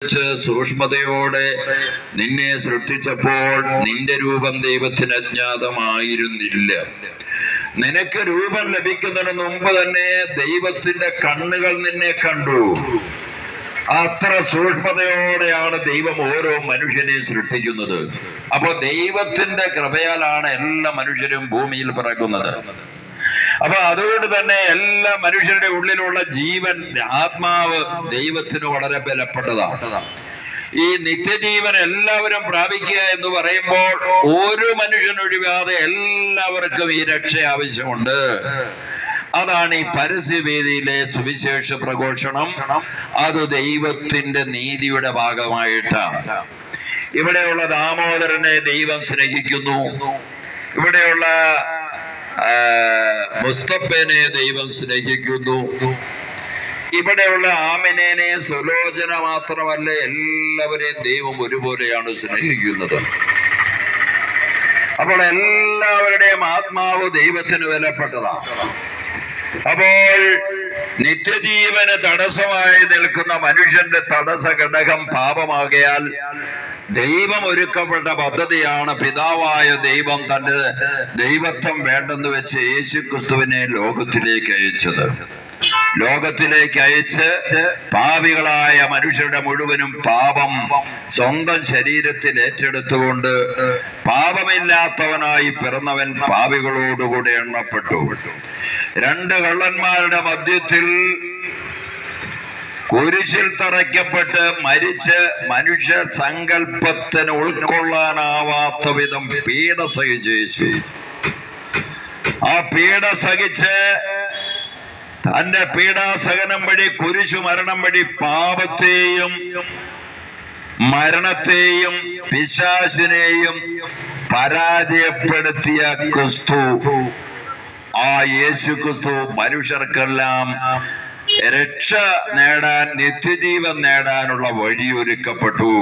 വെച്ച് സൂക്ഷ്മതയോടെ നിന്നെ സൃഷ്ടിച്ചപ്പോൾ നിന്റെ രൂപം ദൈവത്തിന് അജ്ഞാതമായിരുന്നില്ല. നിനക്ക് രൂപം ലഭിക്കുന്നതിന് മുമ്പ് തന്നെ ദൈവത്തിന്റെ കണ്ണുകൾ നിന്നെ കണ്ടു. അത്ര സൂക്ഷ്മതയോടെയാണ് ദൈവം ഓരോ മനുഷ്യനെയും സൃഷ്ടിക്കുന്നത്. അപ്പൊ ദൈവത്തിന്റെ കൃപയാലാണ് എല്ലാ മനുഷ്യരും ഭൂമിയിൽ പിറക്കുന്നത്. അപ്പൊ അതുകൊണ്ട് തന്നെ എല്ലാ മനുഷ്യരുടെ ഉള്ളിലുള്ള ജീവൻ, ആത്മാവ് ദൈവത്തിന് വളരെ ബലപ്പെട്ടതാണ്. ഈ നിത്യജീവൻ എല്ലാവരും പ്രാപിക്കുക എന്ന് പറയുമ്പോൾ ഒരു മനുഷ്യനൊഴിവാതെ എല്ലാവർക്കും ഈ രക്ഷ ആവശ്യമുണ്ട്. അതാണ് ഈ പരസ്യവേദിയിലെ സുവിശേഷ പ്രഘോഷണം. അത് ദൈവത്തിന്റെ നീതിയുടെ ഭാഗമായിട്ടാണ്. ഇവിടെയുള്ള ദാമോദരനെ ദൈവം സ്നേഹിക്കുന്നു. ഇവിടെയുള്ള മുസ്തഫനെ ദൈവം സ്നേഹിക്കുന്നു. ഇവിടെയുള്ള ആമിനെ, സുലോചന മാത്രമല്ല, എല്ലാവരെയും ദൈവം ഒരുപോലെയാണ് സ്നേഹിക്കുന്നത്. അപ്പോൾ എല്ലാവരുടെയും ആത്മാവ് ദൈവത്തിന് വിലപ്പെട്ടതാണ്. അപ്പോൾ നിത്യജീവന് തടസ്സമായി നിൽക്കുന്ന മനുഷ്യന്റെ തടസ്സ ഘടകം പാപമാകയാൽ ദൈവം ഒരുക്കപ്പെട്ട പദ്ധതിയാണ് പിതാവായ ദൈവം തന്റെ ദൈവത്വം വേണ്ടെന്ന് വെച്ച് യേശുക്രിസ്തുവിനെ ലോകത്തിലേക്ക് അയച്ചത്. ലോകത്തിലേക്ക് അയച്ച് പാപികളായ മനുഷ്യരുടെ മുഴുവനും പാപം സ്വന്തം ശരീരത്തിൽ ഏറ്റെടുത്തുകൊണ്ട് പാപമില്ലാത്തവനായി പിറന്നവൻ പാപികളോടുകൂടെ എണ്ണപ്പെട്ടു. രണ്ട് കള്ളന്മാരുടെ മധ്യത്തിൽ കുരിശിൽ തറയ്ക്കപ്പെട്ട് മരിച്ച് മനുഷ്യ സങ്കല്പത്തിന് ഉൾക്കൊള്ളാനാവാത്ത വിധം പീഡ സഹിച്ചു. ആ പീഡ സഹിച്ച് തന്റെ പീഡാസഹനം വഴി, കുരിശു മരണം വഴി പാപത്തെയും മരണത്തെയും പിശാചിനെയും പരാജയപ്പെടുത്തിയ ക്രിസ്തു, ആ യേശു ക്രിസ്തു മനുഷ്യർക്കെല്ലാം രക്ഷ നേടാൻ, നിത്യജീവൻ നേടാനുള്ള വഴിയൊരുക്കപ്പെട്ടു.